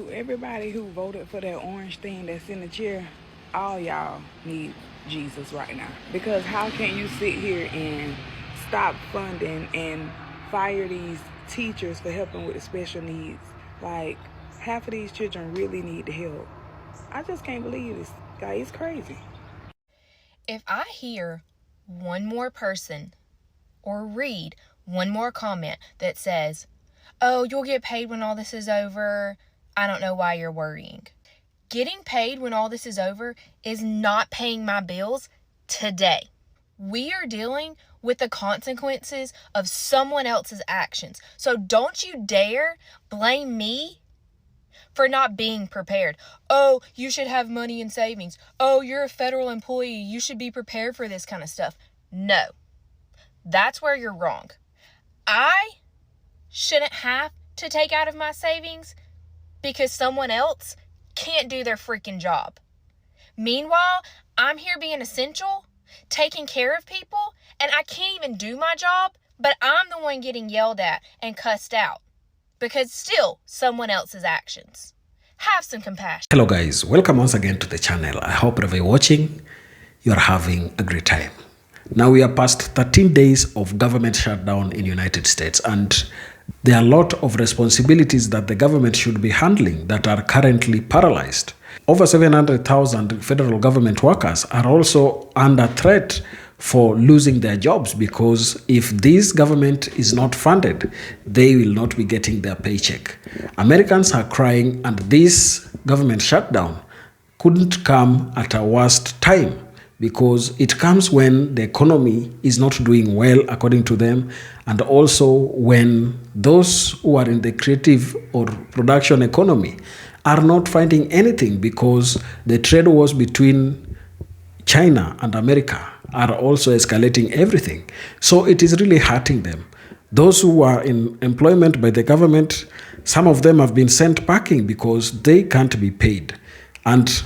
To everybody who voted for that orange thing that's in the chair, all y'all need Jesus right now. Because how can you sit here and stop funding and fire these teachers for helping with the special needs? Like, half of these children really need the help. I just can't believe this. Guy, it's crazy. If I hear one more person or read one more comment that says, oh, you'll get paid when all this is over, I don't know why you're worrying. Getting paid when all this is over is not paying my bills today. We are dealing with the consequences of someone else's actions. So don't you dare blame me for not being prepared. Oh, you should have money in savings. Oh, you're a federal employee. You should be prepared for this kind of stuff. No, that's where you're wrong. I shouldn't have to take out of my savings because someone else can't do their freaking job. Meanwhile, I'm here being essential, taking care of people, and I can't even do my job, but I'm the one getting yelled at and cussed out because still someone else's actions. Have some compassion. Hello guys, welcome once again to the channel. I hope wherever you're watching, you're having a great time. Now we are past 13 days of government shutdown in the United States, and there are a lot of responsibilities that the government should be handling that are currently paralyzed. Over 700,000 federal government workers are also under threat for losing their jobs because if this government is not funded, they will not be getting their paycheck. Americans are crying, and this government shutdown couldn't come at a worst time because it comes when the economy is not doing well according to them, and also when those who are in the creative or production economy are not finding anything because the trade wars between China and America are also escalating everything. So it is really hurting them. Those who are in employment by the government, some of them have been sent packing because they can't be paid. And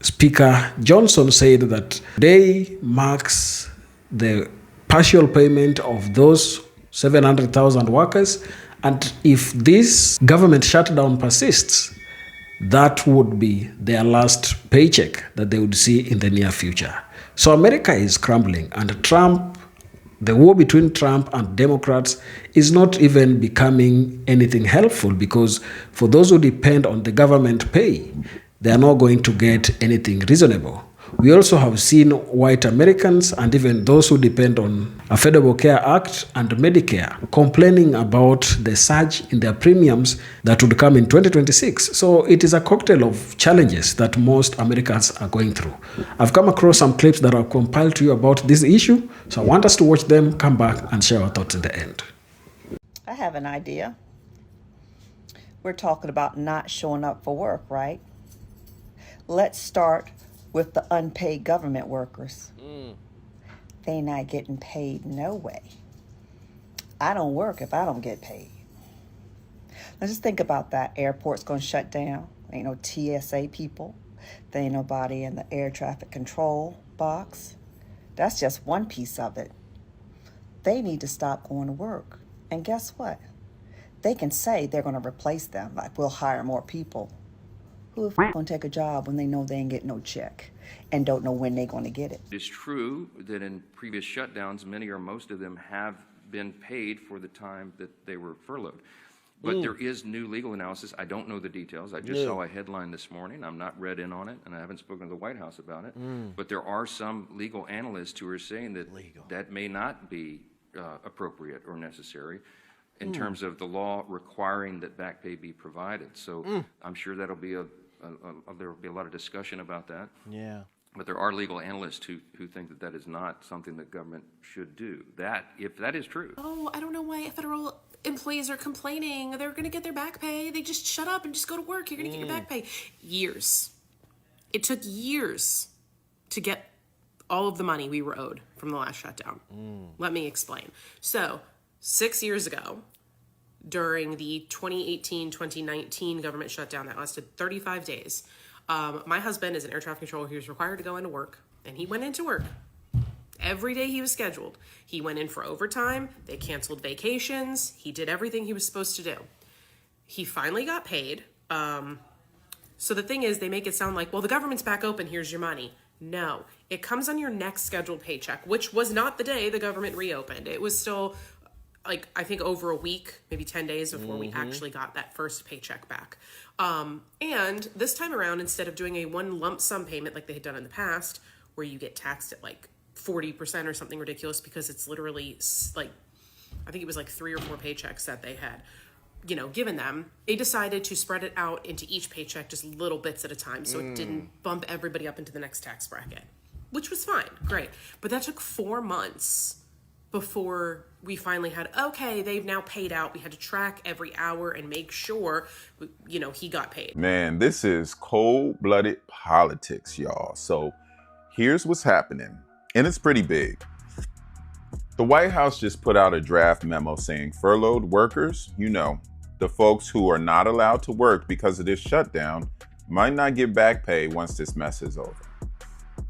Speaker Johnson said that today marks the partial payment of those 700,000 workers. And if this government shutdown persists, that would be their last paycheck that they would see in the near future. So America is crumbling, and Trump, the war between Trump and Democrats is not even becoming anything helpful because for those who depend on the government pay, they are not going to get anything reasonable. We also have seen white Americans and even those who depend on Affordable Care Act and Medicare complaining about the surge in their premiums that would come in 2026. So it is a cocktail of challenges that most Americans are going through. I've come across some clips that are compiled to you about this issue, so I want us to watch them, come back and share our thoughts in the end. I have an idea. We're talking about not showing up for work, right? Let's start with the unpaid government workers. They not getting paid no way. I don't work if I don't get paid. Now just think about that. Airport's gonna shut down. Ain't no TSA people. There ain't nobody in the air traffic control box. That's just one piece of it. They need to stop going to work. And guess what? They can say they're gonna replace them, like we'll hire more people. Who is going to take a job when they know they ain't get no check and don't know when they're going to get it? It's true that in previous shutdowns, many or most of them have been paid for the time that they were furloughed. But there is new legal analysis. I don't know the details. I just saw a headline this morning. I'm not read in on it, and I haven't spoken to the White House about it. But there are some legal analysts who are saying that that may not be appropriate or necessary in terms of the law requiring that back pay be provided. So I'm sure that'll be there will be a lot of discussion about that. Yeah. But there are legal analysts who think that that is not something that government should do. That, if that is true. Oh, I don't know why federal employees are complaining. They're going to get their back pay. They just shut up and just go to work. You're going to get your back pay. Years. It took years to get all of the money we were owed from the last shutdown. Let me explain. So, 6 years ago, during the 2018-2019 government shutdown that lasted 35 days, my husband is an air traffic controller. He was required to go into work, and he went into work. Every day he was scheduled. He went in for overtime. They canceled vacations. He did everything he was supposed to do. He finally got paid So the thing is, they make it sound like, well, the government's back open, here's your money. No, it comes on your next scheduled paycheck, which was not the day the government reopened. It was still, like, I think over a week, maybe 10 days before we actually got that first paycheck back. And this time around, instead of doing a one lump sum payment like they had done in the past, where you get taxed at like 40% or something ridiculous, because it's literally like, I think it was like 3 or 4 paychecks that they had, given them, they decided to spread it out into each paycheck, just little bits at a time. So it didn't bump everybody up into the next tax bracket, which was fine. Great. But that took 4 months before we finally had, okay, they've now paid out. We had to track every hour and make sure, he got paid. Man, this is cold-blooded politics, y'all. So here's what's happening, and it's pretty big. The White House just put out a draft memo saying furloughed workers, the folks who are not allowed to work because of this shutdown, might not get back pay once this mess is over.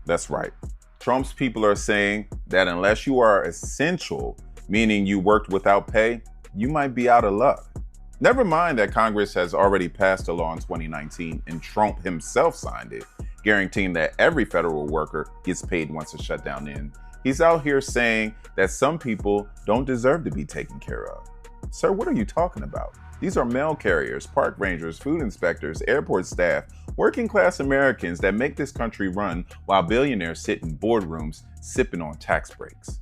That's right. Trump's people are saying that unless you are essential, meaning you worked without pay, you might be out of luck. Never mind that Congress has already passed a law in 2019 and Trump himself signed it, guaranteeing that every federal worker gets paid once a shutdown ends. He's out here saying that some people don't deserve to be taken care of. Sir, what are you talking about? These are mail carriers, park rangers, food inspectors, airport staff, working class Americans that make this country run while billionaires sit in boardrooms sipping on tax breaks.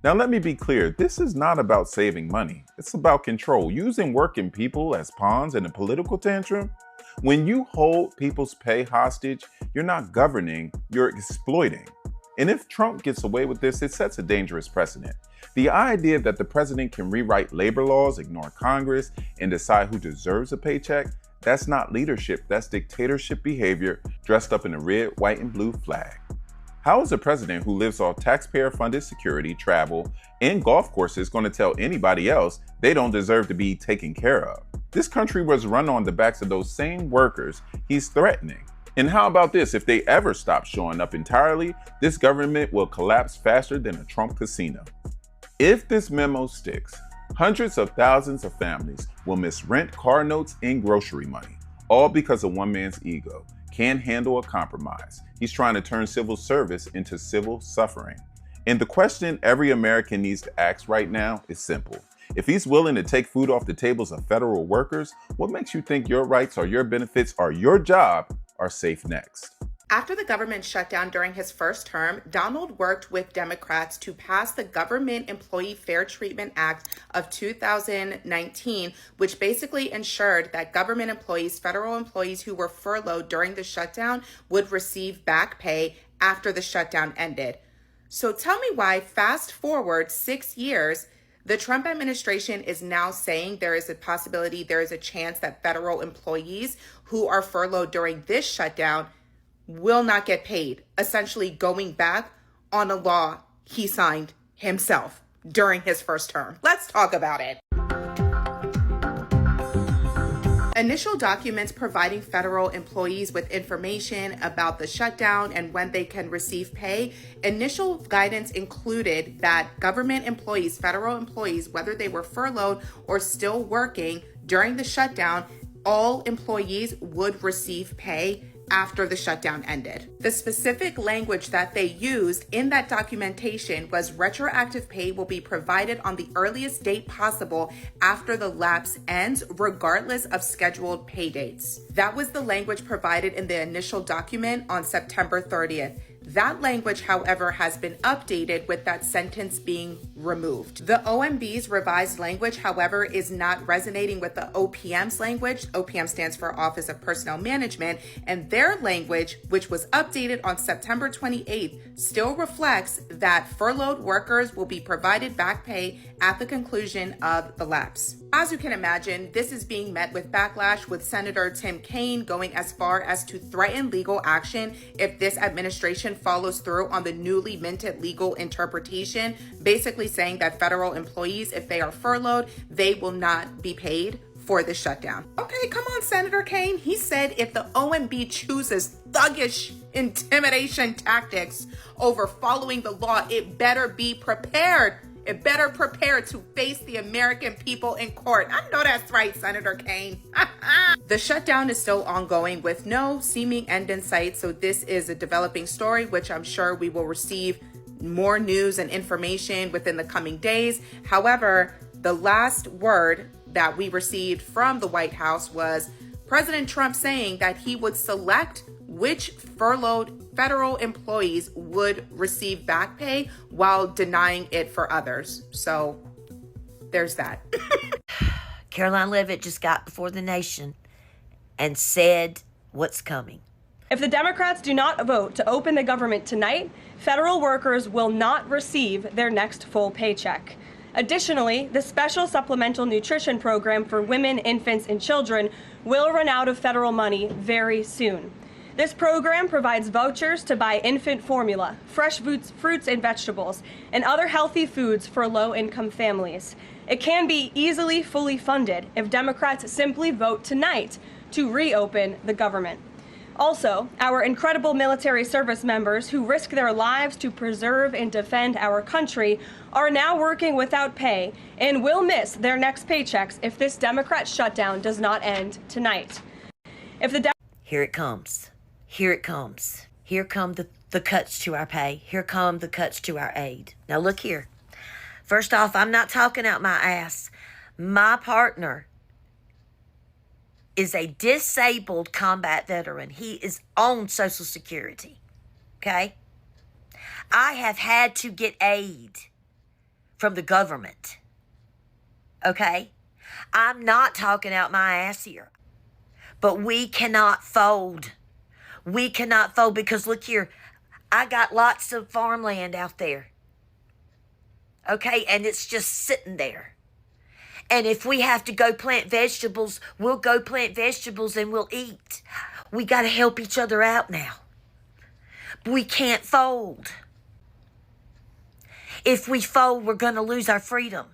Now let me be clear, this is not about saving money. It's about control, using working people as pawns in a political tantrum. When you hold people's pay hostage, you're not governing, you're exploiting. And if Trump gets away with this, it sets a dangerous precedent. The idea that the president can rewrite labor laws, ignore Congress, and decide who deserves a paycheck, that's not leadership, that's dictatorship behavior dressed up in a red, white, and blue flag. How is a president who lives off taxpayer-funded security, travel, and golf courses going to tell anybody else they don't deserve to be taken care of? This country was run on the backs of those same workers he's threatening. And how about this? If they ever stop showing up entirely, this government will collapse faster than a Trump casino. If this memo sticks, hundreds of thousands of families will miss rent, car notes, and grocery money, all because of one man's ego. Can't handle a compromise. He's trying to turn civil service into civil suffering. And the question every American needs to ask right now is simple. If he's willing to take food off the tables of federal workers, what makes you think your rights or your benefits or your job are safe next? After the government shutdown during his first term, Donald worked with Democrats to pass the Government Employee Fair Treatment Act of 2019, which basically ensured that government employees, federal employees who were furloughed during the shutdown, would receive back pay after the shutdown ended. So tell me why, fast forward 6 years, the Trump administration is now saying there is a possibility, there is a chance that federal employees who are furloughed during this shutdown will not get paid, essentially going back on a law he signed himself during his first term. Let's talk about it. Initial documents providing federal employees with information about the shutdown and when they can receive pay. Initial guidance included that government employees, federal employees, whether they were furloughed or still working during the shutdown, all employees would receive pay after the shutdown ended. The specific language that they used in that documentation was retroactive pay will be provided on the earliest date possible after the lapse ends, regardless of scheduled pay dates. That was the language provided in the initial document on September 30th. That language, however, has been updated with that sentence being removed. The OMB's revised language, however, is not resonating with the OPM's language. OPM stands for Office of Personnel Management, and their language, which was updated on September 28th, still reflects that furloughed workers will be provided back pay at the conclusion of the lapse. As you can imagine, this is being met with backlash, with Senator Tim Kaine going as far as to threaten legal action if this administration follows through on the newly minted legal interpretation, basically saying that federal employees, if they are furloughed, they will not be paid for the shutdown. Okay, come on, Senator Kaine. He said if the OMB chooses thuggish intimidation tactics over following the law, it better be prepared. it better prepare to face the American people in court. I know that's right, Senator Kane. The shutdown is still ongoing with no seeming end in sight, so this is a developing story, which I'm sure we will receive more news and information within the coming days. However, the last word that we received from the White House was President Trump saying that he would select which furloughed federal employees would receive back pay while denying it for others. So there's that. Caroline Leavitt just got before the nation and said what's coming. If the Democrats do not vote to open the government tonight, federal workers will not receive their next full paycheck. Additionally, the special supplemental nutrition program for women, infants, and children will run out of federal money very soon. This program provides vouchers to buy infant formula, fresh fruits and vegetables, and other healthy foods for low-income families. It can be easily fully funded if Democrats simply vote tonight to reopen the government. Also, our incredible military service members who risk their lives to preserve and defend our country are now working without pay and will miss their next paychecks if this Democrat shutdown does not end tonight. Here it comes. Here it comes. Here come the cuts to our pay. Here come the cuts to our aid. Now look here. First off, I'm not talking out my ass. My partner is a disabled combat veteran. He is on Social Security. Okay? I have had to get aid from the government. Okay? I'm not talking out my ass here. But we cannot fold. We cannot fold because look here, I got lots of farmland out there. Okay? And it's just sitting there. And if we have to go plant vegetables, we'll go plant vegetables and we'll eat. We got to help each other out now. We can't fold. If we fold, we're going to lose our freedom.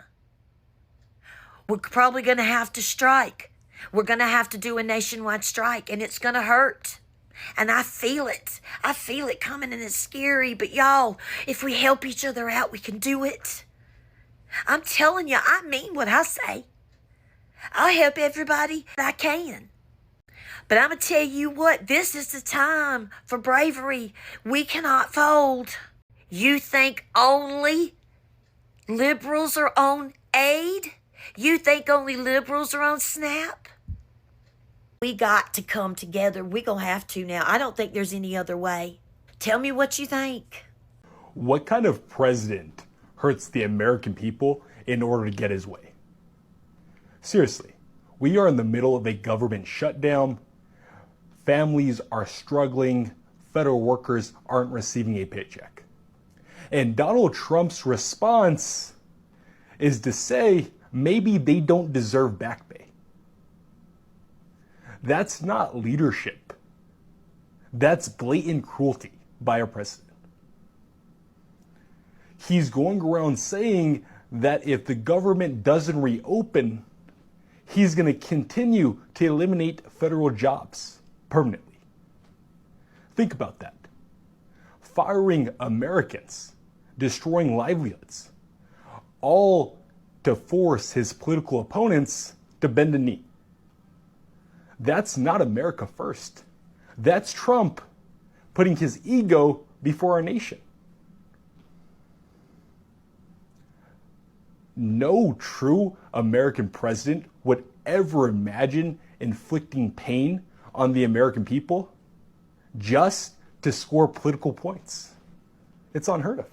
We're probably going to have to strike. We're going to have to do a nationwide strike, and it's going to hurt. And I feel it. I feel it coming, and it's scary. But y'all, if we help each other out, we can do it. I'm telling you, I mean what I say. I'll help everybody I can. But I'm going to tell you what, this is the time for bravery. We cannot fold. You think only liberals are on aid? You think only liberals are on SNAP? We got to come together. We're going to have to now. I don't think there's any other way. Tell me what you think. What kind of president hurts the American people in order to get his way? Seriously, we are in the middle of a government shutdown. Families are struggling. Federal workers aren't receiving a paycheck. And Donald Trump's response is to say maybe they don't deserve back pay. That's not leadership. That's blatant cruelty by a president. He's going around saying that if the government doesn't reopen, he's going to continue to eliminate federal jobs permanently. Think about that. Firing Americans, destroying livelihoods, all to force his political opponents to bend a knee. That's not America first. That's Trump putting his ego before our nation. No true American president would ever imagine inflicting pain on the American people just to score political points. It's unheard of.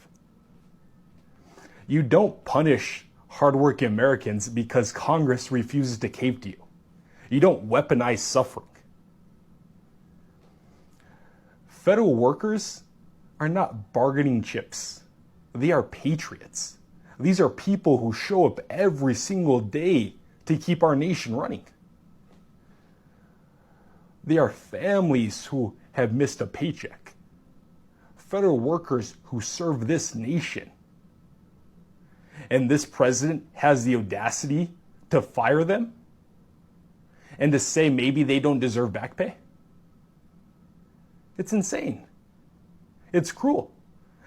You don't punish hardworking Americans because Congress refuses to cave to you. You don't weaponize suffering. Federal workers are not bargaining chips. They are patriots. These are people who show up every single day to keep our nation running. They are families who have missed a paycheck. Federal workers who serve this nation. And this president has the audacity to fire them and to say maybe they don't deserve back pay. It's insane. It's cruel.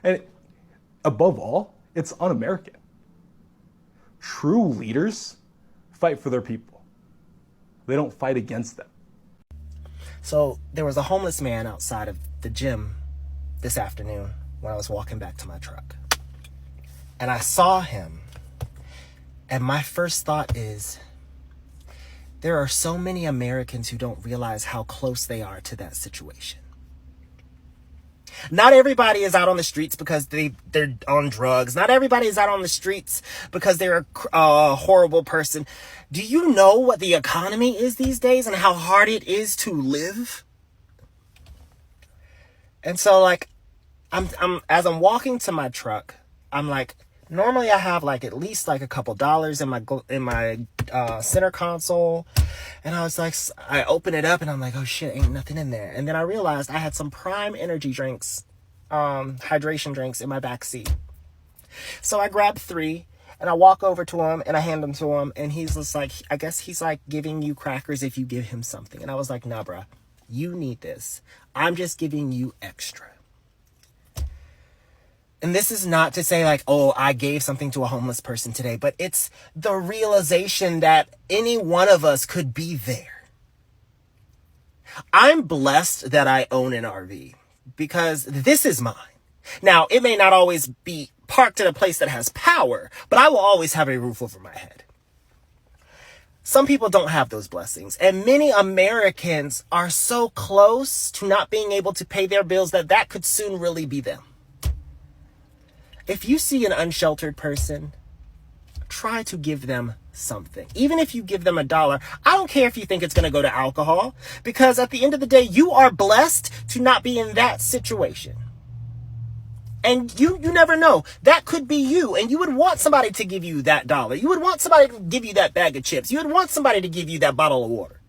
And above all, it's un-American. True leaders fight for their people. They don't fight against them. So there was a homeless man outside of the gym this afternoon when I was walking back to my truck. And I saw him. And my first thought is, there are so many Americans who don't realize how close they are to that situation. Not everybody is out on the streets because they're on drugs. Not everybody is out on the streets because they're a horrible person. Do you know what the economy is these days and how hard it is to live? And so, like, as I'm walking to my truck, I'm like, normally I have like at least like a couple dollars in my center console. And I was like, I open it up and I'm like, oh shit, ain't nothing in there. And then I realized I had some Prime energy drinks, hydration drinks in my back seat. So I grabbed 3 and I walk over to him and I hand them to him. And he's just like, I guess he's like giving you crackers if you give him something. And I was like, nah, bruh, you need this. I'm just giving you extra. And this is not to say like, oh, I gave something to a homeless person today, but it's the realization that any one of us could be there. I'm blessed that I own an RV because this is mine. Now, it may not always be parked in a place that has power, but I will always have a roof over my head. Some people don't have those blessings, and many Americans are so close to not being able to pay their bills that could soon really be them. If you see an unsheltered person, try to give them something. Even if you give them $1, I don't care if you think it's going to go to alcohol, because at the end of the day, you are blessed to not be in that situation. And you never know. That could be you, and you would want somebody to give you that $1. You would want somebody to give you that bag of chips. You would want somebody to give you that bottle of water.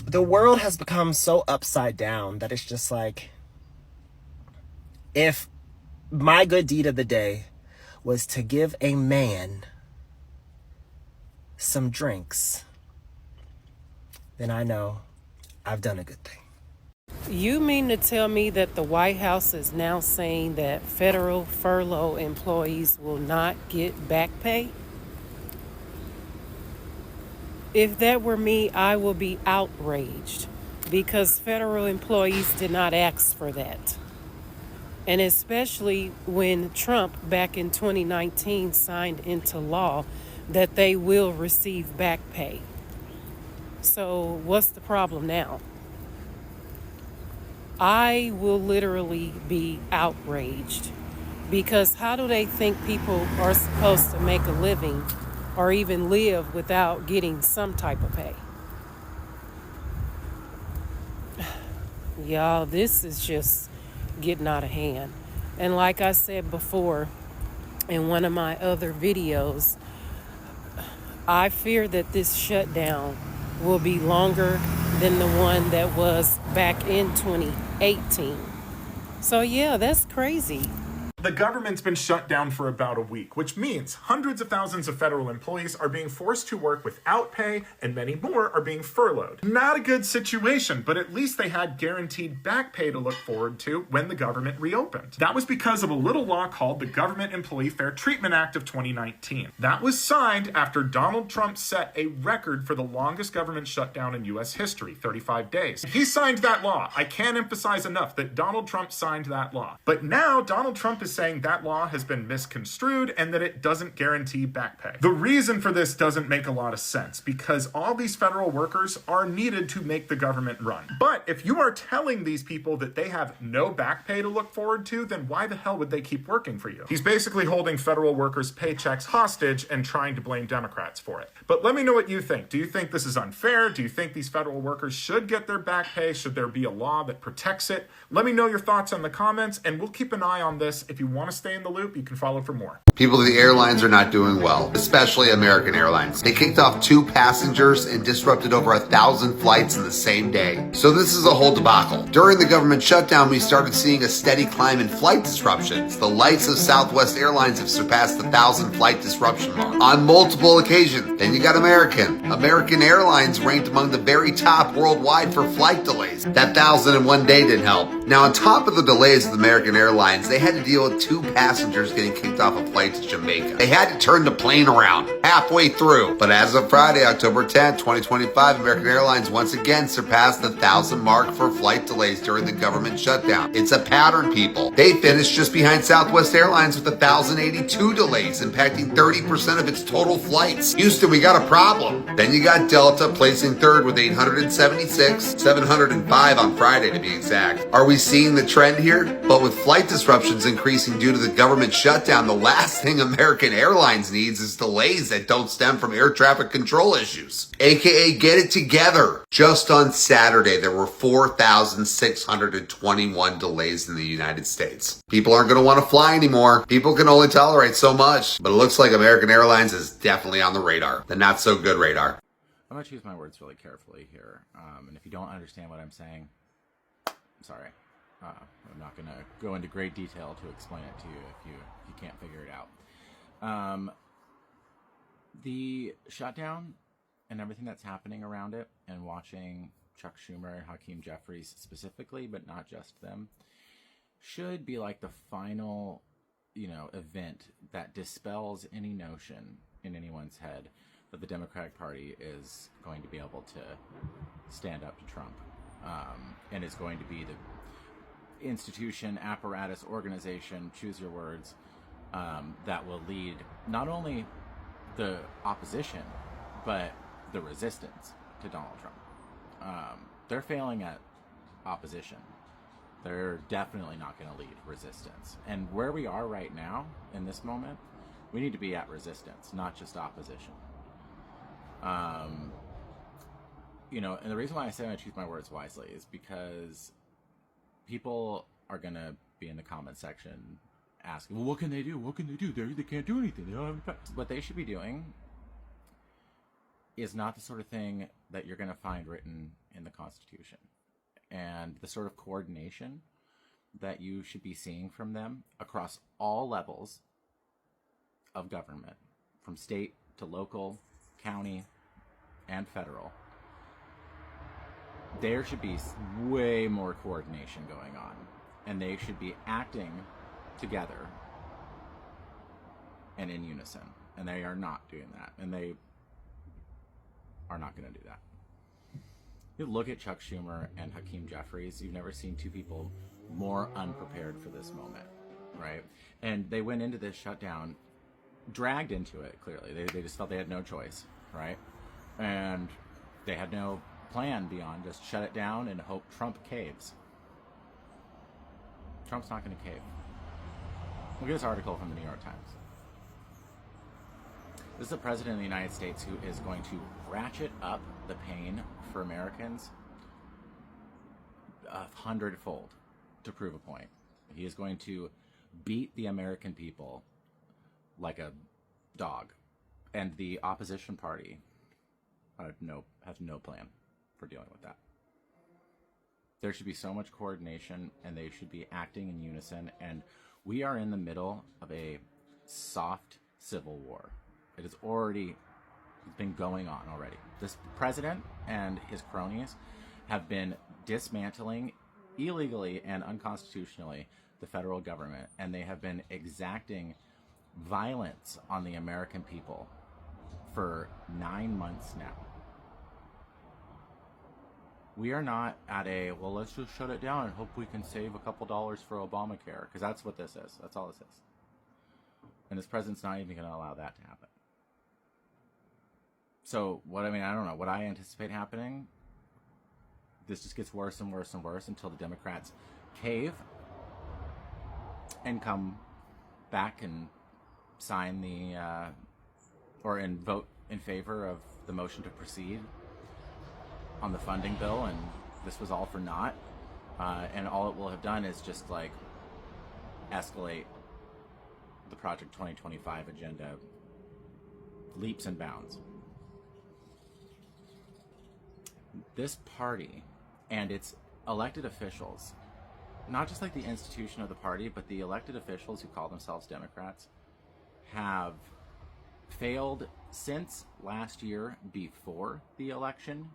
The world has become so upside down that it's just like, if my good deed of the day was to give a man some drinks, then I know I've done a good thing. You mean to tell me that the White House is now saying that federal furlough employees will not get back pay? If that were me, I would be outraged because federal employees did not ask for that. And especially when Trump back in 2019 signed into law that they will receive back pay. So what's the problem now? I will literally be outraged because how do they think people are supposed to make a living or even live without getting some type of pay? Y'all, this is just getting out of hand. And like I said before in one of my other videos, I fear that this shutdown will be longer than the one that was back in 2018. So yeah, that's crazy. The government's been shut down for about a week, which means hundreds of thousands of federal employees are being forced to work without pay and many more are being furloughed. Not a good situation, but at least they had guaranteed back pay to look forward to when the government reopened. That was because of a little law called the Government Employee Fair Treatment Act of 2019. That was signed after Donald Trump set a record for the longest government shutdown in U.S. history, 35 days. He signed that law. I can't emphasize enough that Donald Trump signed that law. But now Donald Trump is saying that law has been misconstrued and that it doesn't guarantee back pay. The reason for this doesn't make a lot of sense because all these federal workers are needed to make the government run. But if you are telling these people that they have no back pay to look forward to, then why the hell would they keep working for you? He's basically holding federal workers' paychecks hostage and trying to blame Democrats for it. But let me know what you think. Do you think this is unfair? Do you think these federal workers should get their back pay? Should there be a law that protects it? Let me know your thoughts in the comments, and we'll keep an eye on this. If you want to stay in the loop, you can follow for more. People at the airlines are not doing well, especially American Airlines. They kicked off 2 passengers and disrupted over 1,000 flights in the same day. So this is a whole debacle. During the government shutdown, we started seeing a steady climb in flight disruptions. The likes of Southwest Airlines have surpassed the 1,000 flight disruption mark on multiple occasions. Then you got American. American Airlines ranked among the very top worldwide for flight delays. That 1,000 in one day didn't help. Now, on top of the delays with American Airlines, they had to deal with with 2 passengers getting kicked off a flight to Jamaica. They had to turn the plane around halfway through. But as of Friday, October 10th, 2025, American Airlines once again surpassed the 1,000 mark for flight delays during the government shutdown. It's a pattern, people. They finished just behind Southwest Airlines with 1,082 delays, impacting 30% of its total flights. Houston, we got a problem. Then you got Delta placing third with 876, 705 on Friday to be exact. Are we seeing the trend here? But with flight disruptions increasing due to the government shutdown, the last thing American Airlines needs is delays that don't stem from air traffic control issues. AKA, get it together. Just on Saturday, there were 4,621 delays in the United States. People aren't going to want to fly anymore. People can only tolerate so much. But it looks like American Airlines is definitely on the radar. The not so good radar. I'm going to choose my words really carefully here. And if you don't understand what I'm saying, I'm sorry. I'm not going to go into great detail to explain it to you if you can't figure it out. The shutdown and everything that's happening around it, and watching Chuck Schumer and Hakeem Jeffries specifically, but not just them, should be like the final, event that dispels any notion in anyone's head that the Democratic Party is going to be able to stand up to Trump, and is going to be the institution, apparatus, organization, choose your words, that will lead not only the opposition, but the resistance to Donald Trump. They're failing at opposition. They're definitely not going to lead resistance. And where we are right now, in this moment, we need to be at resistance, not just opposition. And the reason why I say I choose my words wisely is because people are going to be in the comment section asking, well, what can they do? What can they do? They can't do anything. They don't have what they should be doing is not the sort of thing that you're going to find written in the Constitution. And the sort of coordination that you should be seeing from them across all levels of government, from state to local, county, and federal, there should be way more coordination going on. And they should be acting together and in unison. And they are not doing that. And they are not going to do that. You look at Chuck Schumer and Hakeem Jeffries, you've never seen two people more unprepared for this moment, right? And they went into this shutdown, dragged into it, clearly. They just felt they had no choice, right? And they had no plan beyond just shut it down and hope Trump caves. Trump's not going to cave. Look at this article from the New York Times. This is the president of the United States who is going to ratchet up the pain for Americans 100-fold to prove a point. He is going to beat the American people like a dog. And the opposition party has no plan for dealing with that. There should be so much coordination, and they should be acting in unison. And we are in the middle of a soft civil war. It has already been going on already. This president and his cronies have been dismantling illegally and unconstitutionally the federal government, and they have been exacting violence on the American people for 9 months now. We are not at a, well, let's just shut it down and hope we can save a couple dollars for Obamacare, because that's what this is. That's all this is. And this president's not even going to allow that to happen. So, I don't know. What I anticipate happening, this just gets worse and worse and worse until the Democrats cave and come back and sign and vote in favor of the motion to proceed on the funding bill, and this was all for naught. And all it will have done is just escalate the Project 2025 agenda leaps and bounds. This party and its elected officials, not just the institution of the party, but the elected officials who call themselves Democrats, have failed since last year before the election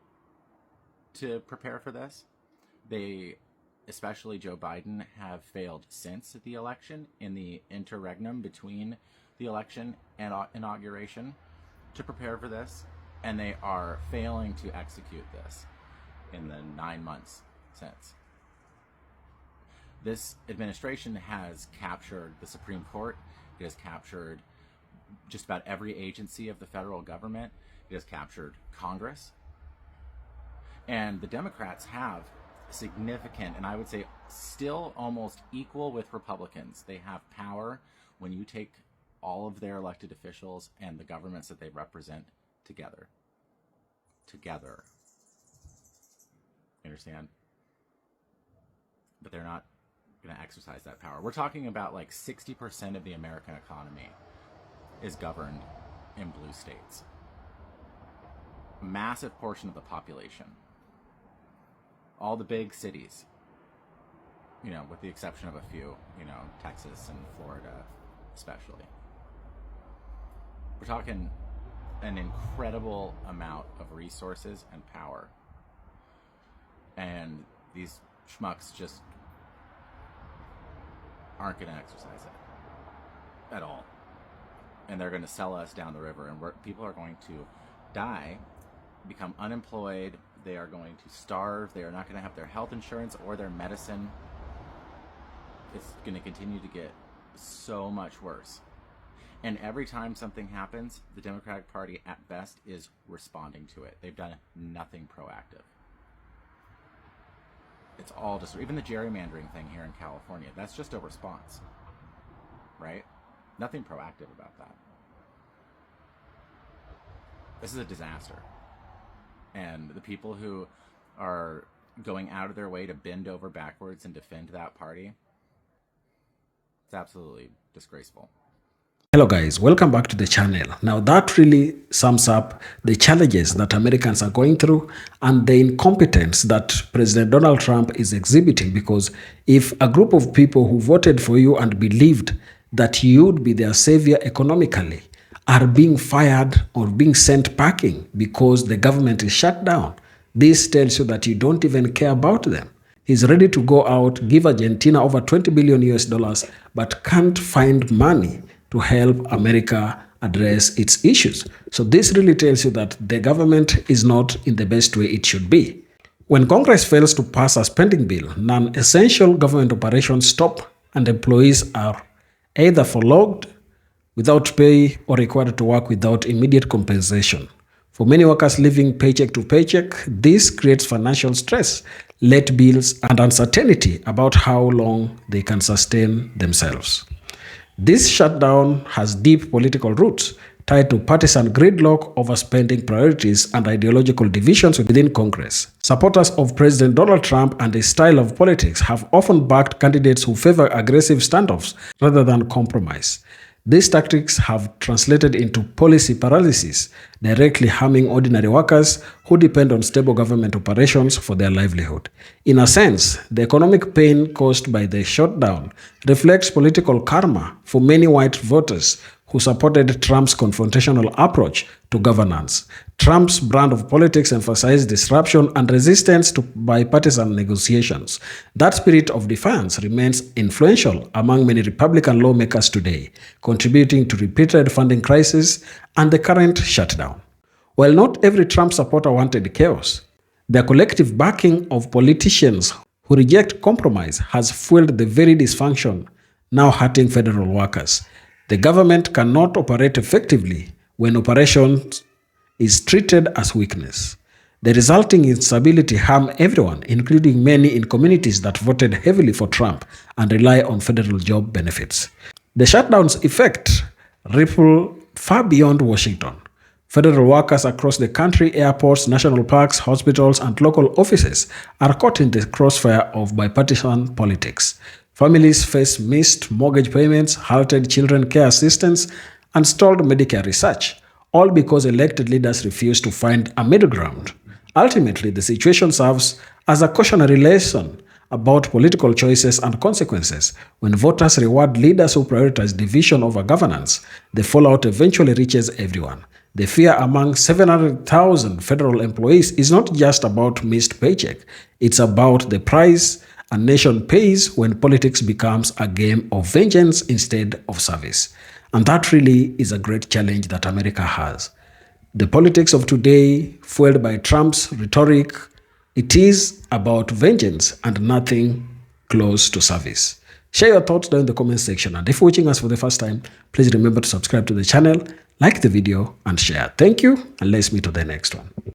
to prepare for this. They especially Joe Biden, have failed since the election in the interregnum between the election and inauguration to prepare for this, and they are failing to execute this in the 9 months since. This administration has captured the Supreme Court. It has captured just about every agency of the federal government. It has captured Congress. And the Democrats have significant, and I would say still almost equal with Republicans. They have power when you take all of their elected officials and the governments that they represent together. Together. You understand? But they're not going to exercise that power. We're talking about like 60% of the American economy is governed in blue states. A massive portion of the population. All the big cities, you know, with the exception of a few, you know, Texas and Florida especially. We're talking an incredible amount of resources and power. And these schmucks just aren't going to exercise it at all. And they're going to sell us down the river, and people are going to die, become unemployed. They are going to starve. They are not going to have their health insurance or their medicine. It's going to continue to get so much worse. And every time something happens, the Democratic Party at best is responding to it. They've done nothing proactive. It's all just, even the gerrymandering thing here in California, that's just a response, right? Nothing proactive about that. This is a disaster. And the people who are going out of their way to bend over backwards and defend that party, it's absolutely disgraceful. Hello guys, welcome back to the channel. Now that really sums up the challenges that Americans are going through and the incompetence that President Donald Trump is exhibiting, because if a group of people who voted for you and believed that you'd be their savior economically are being fired or being sent packing because the government is shut down, this tells you that you don't even care about them. He's ready to go out, give Argentina over $20 billion US, but can't find money to help America address its issues. So this really tells you that the government is not in the best way it should be. When Congress fails to pass a spending bill, non-essential government operations stop and employees are either furloughed, without pay, or required to work without immediate compensation. For many workers living paycheck to paycheck, this creates financial stress, late bills, and uncertainty about how long they can sustain themselves. This shutdown has deep political roots tied to partisan gridlock, overspending priorities, and ideological divisions within Congress. Supporters of President Donald Trump and his style of politics have often backed candidates who favor aggressive standoffs rather than compromise. These tactics have translated into policy paralysis, directly harming ordinary workers who depend on stable government operations for their livelihood. In a sense, the economic pain caused by the shutdown reflects political karma for many white voters who supported Trump's confrontational approach to governance. Trump's brand of politics emphasized disruption and resistance to bipartisan negotiations. That spirit of defiance remains influential among many Republican lawmakers today, contributing to repeated funding crises and the current shutdown. While not every Trump supporter wanted chaos, the collective backing of politicians who reject compromise has fueled the very dysfunction now hurting federal workers. The government cannot operate effectively when operations is treated as weakness. The resulting instability harm everyone, including many in communities that voted heavily for Trump and rely on federal job benefits. The shutdown's effect ripple far beyond Washington. Federal workers across the country, airports, national parks, hospitals, and local offices are caught in the crossfire of bipartisan politics. Families face missed mortgage payments, halted children care assistance, and stalled Medicare research, all because elected leaders refuse to find a middle ground. Ultimately, the situation serves as a cautionary lesson about political choices and consequences. When voters reward leaders who prioritize division over governance, the fallout eventually reaches everyone. The fear among 700,000 federal employees is not just about missed paycheck. It's about the price A nation pays when politics becomes a game of vengeance instead of service. And that really is a great challenge that America has. The politics of today, fueled by Trump's rhetoric, it is about vengeance and nothing close to service. Share your thoughts down in the comment section. And if you're watching us for the first time, please remember to subscribe to the channel, like the video, and share. Thank you, and let's meet to the next one.